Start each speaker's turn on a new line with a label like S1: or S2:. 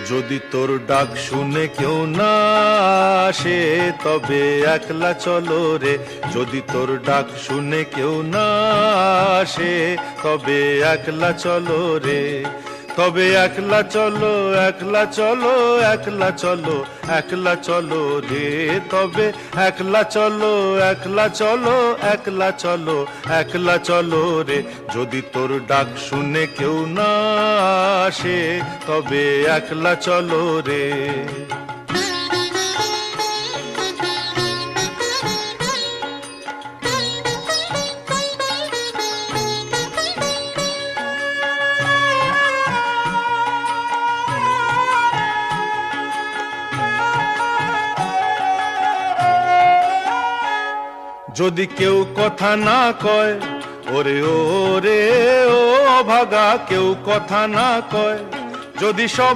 S1: যদি তোর ডাক শুনে কেউ না আসে তবে একলা চলো রে। যদি তোর ডাক শুনে কেউ না আসে তবে একলা চলো রে। তবে একলা চলো, একলা চলো, একলা চলো, একলা চলো রে। তবে একলা চলো, একলা চলো, একলা চলো, একলা চলো রে। যদি তোর ডাক শুনে কেউ না আসে তবে একলা চলো রে। যদি কেউ কথা না কয়, ওরে ওরে ও ভাগা, কেউ কথা না কয়, যদি সব